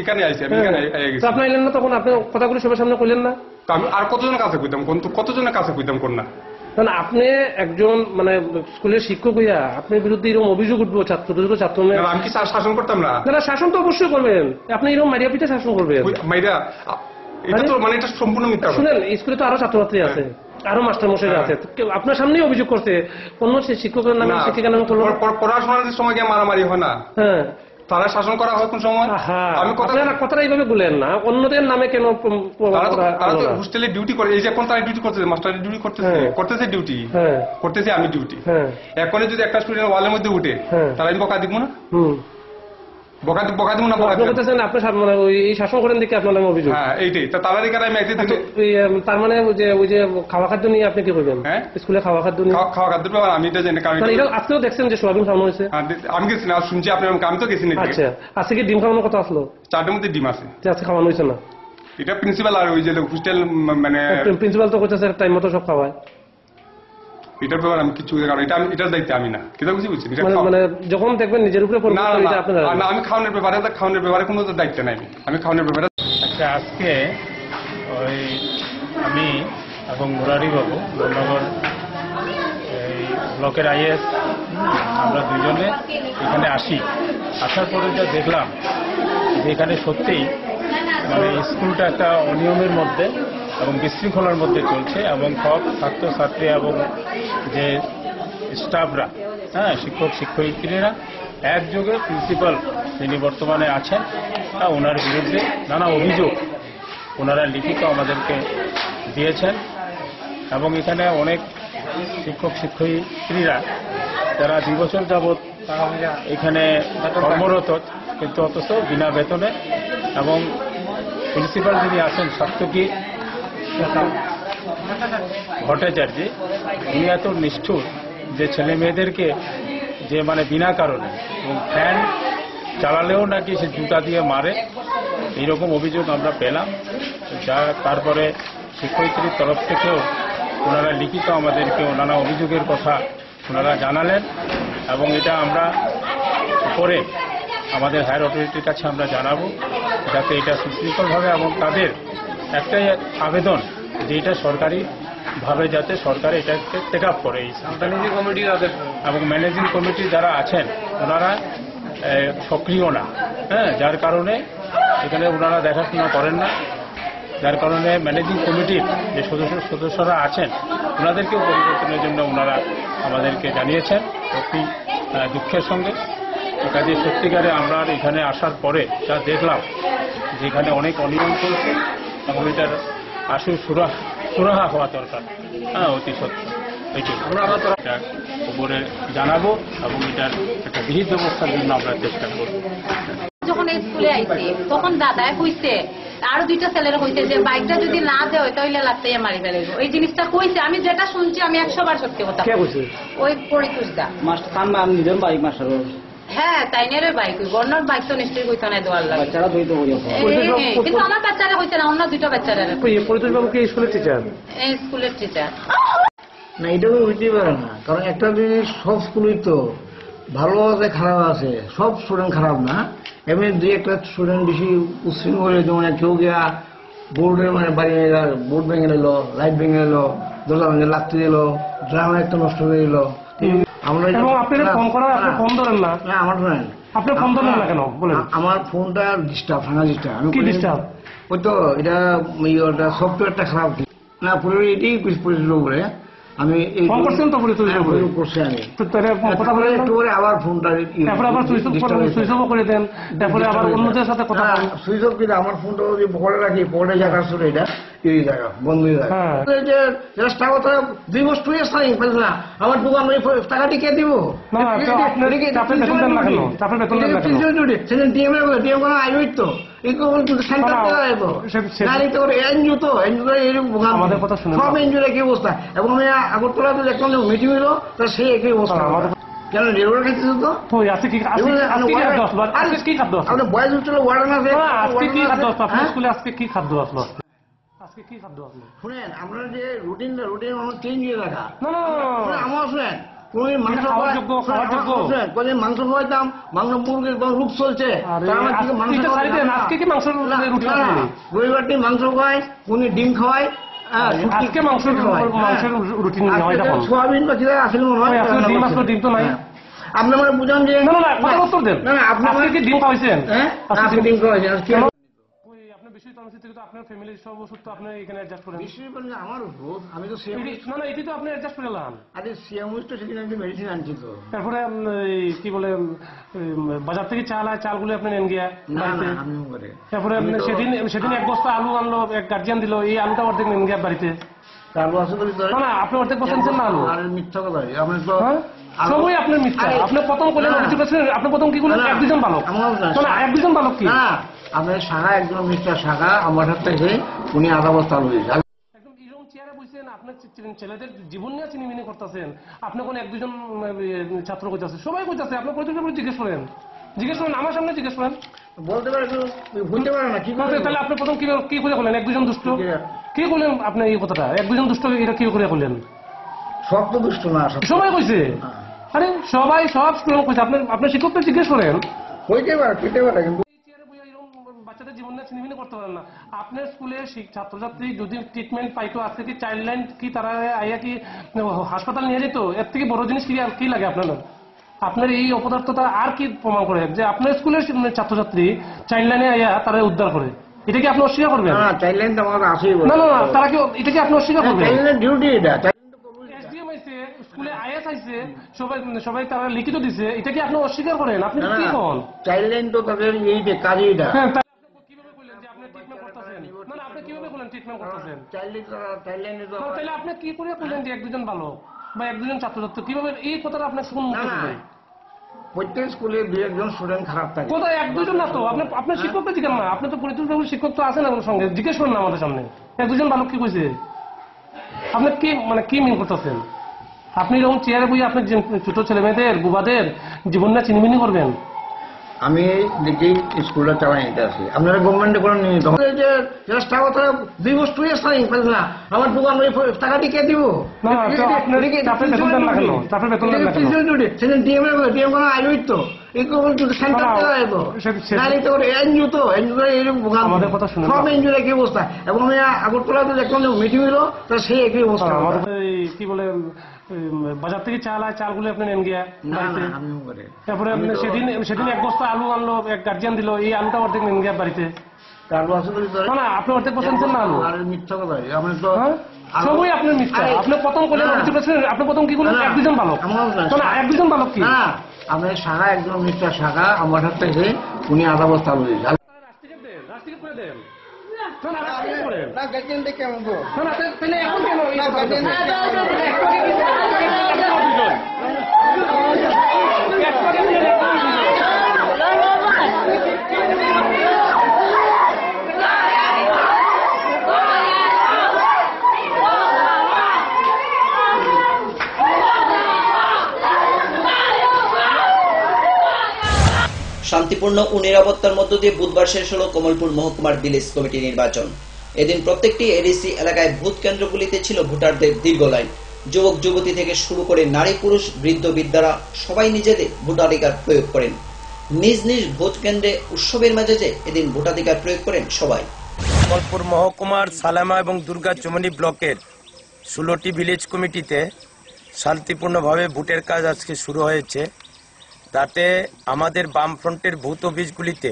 এখানে আইছি, আমি এখানে গেছি। আপনি এলেন না, তখন আপনি কথাগুলো সবার সামনে কইলেন না? আমি আর কতজনের কাছে কইতাম, কতজনের কাছে কইতাম কোন না। কারণ আপনি একজন মানে স্কুলের শিক্ষক হইয়া আপনার বিরুদ্ধে এরকম অভিযোগ উঠবো ছাত্র আমি কি শাসন করতাম না? না, শাসন তো অবশ্যই করবেন, আপনি এরকম মাইরিয়া পিঠে শাসন করবেন। মাইরা এটা তো মানে এটা সম্পূর্ণ মিথ্যা। শুনেন, স্কুলে তো আরো ছাত্রছাত্রী আছে, আরো মাস্টার মশাই আছে, আপনার সামনেই অভিযোগ করছে কোন শিক্ষকের নামে শিক্ষিকার নামে পড়াশোনার সময় গিয়ে মারামারি হয় না? হ্যাঁ, তারা শাসন করা হয় কোন সময়? আমি কথাটা এইভাবে বলেন না, অন্যদের নামে কেন? হোস্টেলে ডিউটি করে, এই যে এখন তারা ডিউটি করতেছে, মাস্টারের ডিউটি করতেছে ডিউটি করতেছে, আমি ডিউটি। এখন যদি একটা স্টুডেন্ট ওয়ালের মধ্যে উঠে তারা আমি বকা দিব না? বকা দিব না? আপনার এই শাসন করেন দেখে আপনার নামে অভিযোগ। হ্যাঁ, এইটাই তারা এখানে আমি একদিন তার মানে ওই যে খাওয়া খাদ্য নিয়ে আপনি কি করবেন? স্কুলে খাওয়া খাদ্য নিয়ে? খাওয়া খাদ্য আমি এটা জানি, কারণ আপনিও দেখছেন যে সোয়াবিন খাওয়ানো হয়েছে। আমি গেছি না, শুনছি আপনি, আমি তো গেছি না। আচ্ছা, আজকে কি ডিম খাওয়ানোর কথা আসলো? 4টার মধ্যে ডিম আছে, আজকে খাওয়ানো হয়েছে না? এটা প্রিন্সিপাল আর ওই যে হোস্টেল মানে প্রিন্সিপাল তো করতেছে টাইম মতো সব খাওয়ায়। এটার ব্যাপারে আমি কিছু, কারণ এটার দায়িত্ব আমি না, কিন্তু বুঝছি মানে যখন দেখবেন নিজের উপরে না, আমি খাওয়ানোর ব্যাপারে কোনো দায়িত্ব নাই, আমি খাওয়ানোর ব্যাপারে। আচ্ছা, আজকে ওই আমি এবং মুরারি বাবু নগর এই ব্লকের আইএস আমরা দুজনে এখানে আসার পরে যা দেখলাম যে এখানে সত্যিই মানে স্কুলটা একটা অনিয়মের মধ্যে এবং বিশৃঙ্খলার মধ্যে চলছে, এবং সব ছাত্রছাত্রী এবং যে স্টাফরা, শিক্ষক শিক্ষয়িত্রীরা একযোগে প্রিন্সিপাল যিনি বর্তমানে আছেন ওনার বিরুদ্ধে নানা অভিযোগ ওনারা লিখিত আমাদেরকে দিয়েছেন। এবং এখানে অনেক শিক্ষক শিক্ষয়িত্রীরা যারা 2 বছর যাবৎ এখানে কর্মরত, কিন্তু অথচ বিনা বেতনে, এবং প্রিন্সিপাল যিনি আছেন সাত্তকী ভট্টাচার্য, উনি এত নিষ্ঠুর যে ছেলে মেয়েদেরকে যে মানে বিনা কারণে ফ্যান চালালেও নাকি সে জুতা দিয়ে মারে, এইরকম অভিযোগ আমরা পেলাম। যা তারপরে শিক্ষয়িত্রীর তরফ থেকেও ওনারা লিখিত আমাদেরকে নানা অভিযোগের কথা ওনারা জানালেন, এবং এটা আমরা পরে আমাদের হায়ার অথরিটির কাছে আমরা জানাবো, যাতে এটা সুশৃঙ্খলভাবে, এবং তাদের একটাই আবেদন যে এটা সরকারিভাবে যাতে সরকার এটাকে টেক আপ করে। এই ম্যানেজিং কমিটি এবং ম্যানেজিং কমিটি যারা আছেন ওনারা সক্রিয় না, যার কারণে এখানে ওনারা দেখাশোনা করেন না, যার কারণে ম্যানেজিং কমিটির যে সদস্যরা আছেন ওনাদেরকেও পরিবর্তনের জন্য ওনারা আমাদেরকে জানিয়েছেন অতি দুঃখের সঙ্গে। কাজে সত্যিকারে আমরা এখানে আসার পরে যা দেখলাম যে এখানে অনেক অনিয়ম চলছে, এবং এটার আসল সুরাহা হওয়া দরকার, অতি সত্য। আমরা উপরে জানাবো এবং এটার একটা বিহিত ব্যবস্থার জন্য আমরা চেষ্টা করব। যখন এই স্কুলে আইছি তখন দাদায় কইছে, আরো 2টা ছেলেরা কইছে যে বাইকটা যদি না দেয় তাহলে লাগতে মারি ফেলবো। এই জিনিসটা কইছে, আমি যেটা শুনছি আমি 100 বার সত্যি কথা। ওই পরিতুষদা মাস্টার তার নাম নিজের বাইক মাস্টার। হ্যাঁ, তাইনের বাইক, গর্ণর বাইক তো নিশ্চয়ই কইতো না দেওয়ার লাগে, কিন্তু আমার বাচ্চারা কইছে না, অন্য 2টা বাচ্চারা। পরিতুষ বাবু কি স্কুলের টিচার? স্কুলের টিচার। না, এটা তো হইতেই পারে না, কারণ একটা জিনিস সব স্কুলই তো ভালো আছে খারাপ আছে, সব স্টুডেন্ট খারাপ না, এমনি দুই একটা স্টুডেন্ট বেশি উচ্ছৃঙ্খল হয়ে যেমন কেউ গিয়া বোর্ডের মানে বাড়ি বোর্ড ভেঙে নিল, লাইট ভেঙে নিল, দরজা ভেঙে লাগতে দিল, ড্রামা একটা নষ্ট হয়ে গেল। আমরা আমার ফোনটা ডিস্টার্ব, ভাঙা ডিস্টার্ব, আমি কি ডিস্টার্ব ওই তো এটা সফটওয়্যারটা খারাপ না, পুরো এটাই পরিচিত বলে আমি করছি, আমি একটু করে আবার ফোনটা সুইচ অফ করে দেন, তারপরে আবার অন্যদের সাথে কথা সুইচ অফ করে আমার ফোনটা যদি পকেটে রাখি, পকেটে জায়গা ছিল এটা এই জায়গা বন্ধ হয়ে যায়। 2 বছর না আমার দোকান টাকাটি কে দিব, সব এনজিওর একই অবস্থা। এবং আমি আগরতলা দেখলাম যে মিটিং হইলো, সেই একই অবস্থা। কেন রেগুলার খাইতেছ তো আপনার বয়স হচ্ছিল ওয়ার্ডেন আছে, কি খাদ্য আসলো শুনেন, আপনার যে রুটিন চেঞ্জ হয়ে রাখা আমার শুনেন, কোনদিন মাংস খাওয়াইতাম, মাংস মুরগির রূপ চলছে, রবিবার দিন মাংস খাওয়াই, কোন ডিম খাওয়াই, সোয়াবিন বা কিনা আসলে মনে হয় ডিম তো নাই। আপনি মানে বুঝান যে আপনি ডিম খাওয়াইছেন, ডিম খাওয়াইছেন আপনার ফ্যামিলির সব ওষুধ তো আপনি এখানে অ্যাডজাস্ট করেন, আমার ওষুধ আমি তো না না এটি তো আপনি অ্যাডজাস্ট করে এলাম। আরে সিএমউস তো সেদিন আমি মেডিসিন আনছি তো, তারপরে কি বলে বাজার থেকে চাল হয়, চালগুলো আপনি নেন গিয়া, তারপরে সেদিন 1 বস্তা আলু আনলো, এক গার্জিয়ান দিল, এই আলুটা অর্ধেক নেন গিয়া বাড়িতে, আলু আছে না আপনি অর্ধেক পছন্দ না আলু, আর মিথ্যা কথা আমি তো সবই আপনার মিথ্যা। আপনি প্রথম করলেন অভিযোগ করেছেন, আপনি প্রথম কি করলেন 1-2 জন বালক, 1-2 জন বালক কি আপনার শাখা একজন মিস্টার শাখা আমার হাত থেকে উনি আধা বস্তা আলু দিয়েছে, একদম এরকম চেয়ারে বসেছেন, আপনার ছেলেদের জীবন নিয়ে চিনিমিনি করতেছেন, আপনি কোন 1-2 জন ছাত্র কইতাছে, সবাই কইতাছে, আপনি কইতে জিজ্ঞেস করেন, আমার সামনে জিজ্ঞেস করেন, বলতে পারে বলতে পারে না কি বলতে, তাহলে আপনি প্রথম কি করে করলেন 1-2 জন দুষ্ট, কি করলেন আপনি এই কথাটা 1-2 জন দুষ্ট এটা কি করে করলেন? সব তো দুষ্ট না, সবাই কইছে, আরে সবাই সব স্টুডেন্ট কইছে, আপনার শিক্ষককে জিজ্ঞেস করেন, হইতে পারে কিন্তু বাচ্চাদের জীবন নিয়ে চিনিমিনি করতে পারেন না। আপনার স্কুলে ছাত্রছাত্রী যদি ট্রিটমেন্ট পাইতো, আজকে কি চাইল্ড লাইন কি তারা আইয়া কি হাসপাতাল নিয়ে যেত, এর থেকে বড় জিনিস কি লাগে আপনার? আপনার এই অপদার্থতা আর কি প্রমাণ করে যে আপনার স্কুলের ছাত্রছাত্রী চাইল্ড লাইনে আইয়া তারা উদ্ধার করে, এটা কি আপনি অস্বীকার করবেন? না চাইল্ড লাইন তো আমার আসেই না, তারা কি এটা কি আপনি অস্বীকার করবেন? চাইল্ড লাইনের ডিউটি এটা, এসডিএম আইছে, স্কুলে আইএস আইছে, সবাই তারা লিখিত দিছে, এটা কি আপনি অস্বীকার করেন? আপনি কি করেন? চাইল্ড লাইন তো তাদের এই যে কাজই এটা, কিভাবে বললেন যে আপনি ট্রিটমেন্ট করতেছেন? না না আপনি কিভাবে বললেন ট্রিটমেন্ট করতেছেন? চাইল্ড লাইনে তো তাহলে আপনি কি করে বললেন যে 1-2 জন বালক বা 1-2 জন ছাত্রছাত্রী, কিভাবে এই কথাটা আপনার শুনুন? প্রত্যেক স্কুলে 2-1 জন স্টুডেন্ট খারাপ থাকে, কোথায় 1-2 জন না তো, আপনার শিক্ষককে জিজ্ঞেস না, আপনি তো পরিচিত শিক্ষক তো আছেন আমার সঙ্গে, জিজ্ঞেস করেন না আমাদের সামনে 1-2 জন বালক কি কইছে, আপনি কি মিন করতেছেন? আপনি এরকম চেয়ারে বই আপনি ছোট ছেলে মেয়েদের বুবাদের জীবন না চিনিমিনি করবেন? আমি দেখি স্কুলটা চালাই নিতে আসি, আপনারা গভর্নমেন্টে করে নিয়ে 2 বছর না আমার দোকান টাকাটি কে দিব, এবং আমি আগরতলা দেখলাম যে মিটিং হইলো, সেই একই অবস্থা। কি বলে বাজার থেকে চাল হয়, চালগুলো আপনি নেন গিয়া, তারপরে সেদিন 1 বস্তা আলু আনলো, এক গার্জিয়ান দিল, এই আলুটা অর্ধেক নেন গিয়া বাড়িতে, আলু আছে না আপনি অর্ধেক পছন্দ না আলু, আর মিথ্যা কথা আমি তো সবই আপনার মিথ্যা। আপনি প্রথম করলেন অভিযোগ করেছেন, আপনি প্রথম কি করলেন 1-2 জন বালক, 1-2 জন বালক কি আপনার শাখা একজন মিথ্যা শাখা আমার হাত থেকে উনি আধা বস্তা আলু দিয়েছে, রাস্তিকে করে দেন শান্তিপূর্ণ ও নিরাপত্তার মধ্য দিয়ে বুধবার শেষ হলো কমলপুর মহকুমার ভিলেজ কমিটি নির্বাচন। এদিন প্রত্যেকটি এডিসি এলাকায় ভোট কেন্দ্রগুলিতে ছিল ভোটারদের দীর্ঘ লাইন। যুবক যুবতী থেকে শুরু করে নারী পুরুষ বৃদ্ধ বৃদ্ধারা সবাই নিজেদের ভোটাধিকার প্রয়োগ করেন। নিজ নিজ ভোট কেন্দ্রে উৎসবের মেজাজে এদিন ভোটাধিকার প্রয়োগ করেন সবাই। কমলপুর মহকুমার সালামা এবং দুর্গা চমনি ব্লকের 16টি ভিলেজ কমিটিতে শান্তিপূর্ণভাবে ভোটের কাজ আজকে শুরু হয়েছে। তাতে আমাদের বামফ্রন্টের বুথ অফিসগুলিতে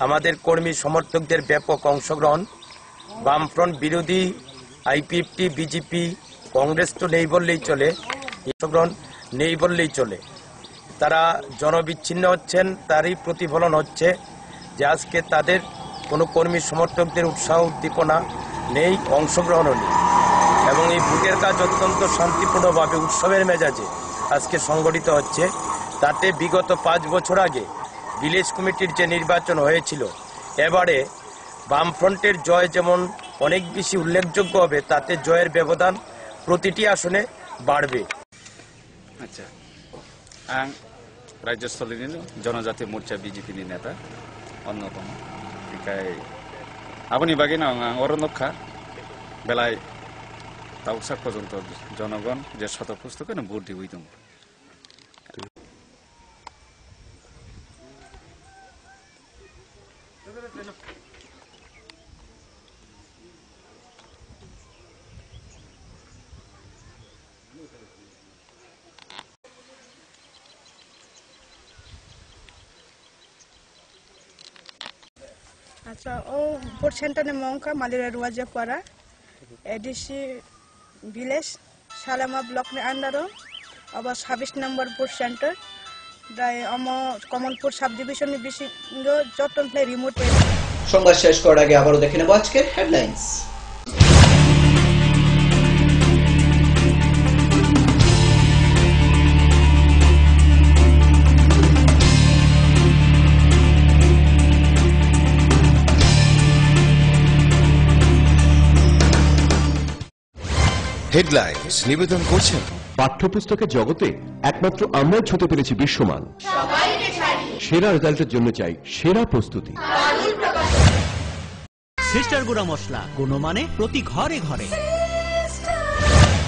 আমাদের কর্মী সমর্থকদের ব্যাপক অংশগ্রহণ। বামফ্রন্ট বিরোধী আইপিএফটি, বিজেপি, কংগ্রেস তো নেই বললেই চলে, অংশগ্রহণ নেই বললেই চলে। তারা জনবিচ্ছিন্ন হচ্ছেন, তারই প্রতিফলন হচ্ছে যে আজকে তাদের কোনো কর্মী সমর্থকদের উৎসাহ উদ্দীপনা নেই, অংশগ্রহণও নেই। এবং এই ভোটের কাজ অত্যন্ত শান্তিপূর্ণভাবে উৎসবের মেজাজে আজকে সংগঠিত হচ্ছে। তাতে বিগত 5 বছর আগে ভিলেজ কমিটির যে নির্বাচন হয়েছিল, এবারে বামফ্রন্টের জয় যেমন অনেক বেশি উল্লেখযোগ্য হবে, তাতে জয়ের ব্যবধান প্রতিটি আসনে বাড়বে। আচ্ছা, आं राज्यस्थलनि जनजाति मोर्चा बिजेपिनि नेता अन्यतम। बेखाय आबनि बागैनो आं अरनखा बेलाय दाउसा पर्यन्त जनगण जे शतपुस्तकनो भोट दिबोय दं। আচ্ছা, ও ভোট সেন্টারে মঙ্কা মালিরা রুয়াজাপাড়া এডিসি ভিলেজ সালামা ব্লকের আন্ডারও আবার 26 নম্বর ভোট সেন্টার কমলপুর সাব ডিভিশনে বেশি যতন রিমোট। সংবাদ শেষ করার আগে আবারও দেখে নেব আজকের হেডলাইন্স। হেডলাইন্স নিবেদন করছেন পাঠ্যপুস্তকের জগতে একমাত্র আমরাই ছুতে পেরেছি বিশ্বমান। সেরা রেজাল্টের জন্য চাই সেরা প্রস্তুতি। সিস্টার গুঁড়া মশলা গুণমানে প্রতি ঘরে ঘরে।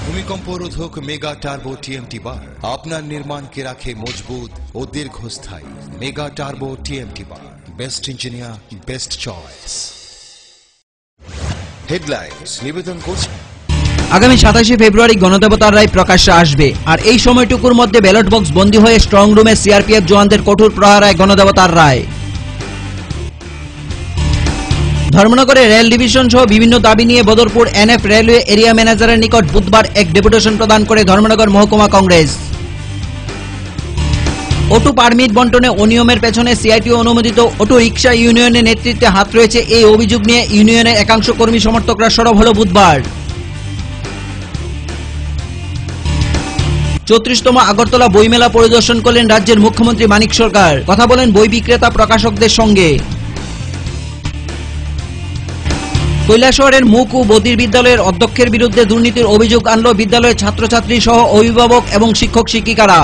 ভূমিকম্প রোধক মেগা টার্বো টিএমটি বার আপনার নির্মাণকে রাখে মজবুত ও দীর্ঘস্থায়ী। মেগা টার্বো টিএমটি বার, best engineer, best choice. Headlines নিবেদন করছেন আগামী 27 ফেব্রুয়ারি গণদেবতার রায় প্রকাশ্যে আসবে, আর এই সময়টুকুর মধ্যে ব্যালট বক্স বন্দী হয়ে স্ট্রং রুমে সিআরপিএফ জওয়ানদের কঠোর প্রহারায় গণদেবতার রায়। ধর্মনগরে রেল ডিভিশন সহ বিভিন্ন দাবি নিয়ে বদরপুর এনএফ রেলওয়ে এরিয়া ম্যানেজারের নিকট বুধবার এক ডেপুটেশন প্রদান করে ধর্মনগর মহকুমা কংগ্রেস। অটো পারমিট বন্টনে অনিয়মের পেছনে সিআইটিও অনুমোদিত অটো রিক্সা ইউনিয়নের নেতৃত্বে হাত রয়েছে এই অভিযোগ নিয়ে ইউনিয়নের একাংশ কর্মী সমর্থকরা সরব হল বুধবার। 34তম আগরতলা বইমেলা পরিদর্শন করলেন রাজ্যের মুখ্যমন্ত্রী মানিক সরকার। কথা বলেন বই বিক্রেতা প্রকাশকদের সঙ্গে। কৈলাসহরের মুক ও বদির বিদ্যালয়ের অধ্যক্ষের বিরুদ্ধে দুর্নীতির অভিযোগ আনল বিদ্যালয়ের ছাত্রছাত্রী সহ অভিভাবক এবং শিক্ষক শিক্ষিকারা।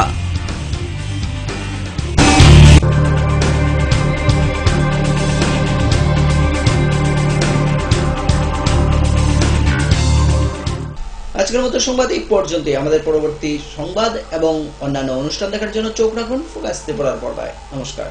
আজকের মতো সংবাদ এই পর্যন্তই। আমাদের পরবর্তী সংবাদ এবং অন্যান্য অনুষ্ঠান দেখার জন্য চোখ রাখুন ফোকাস ত্রিপুরার পর্দায়। নমস্কার।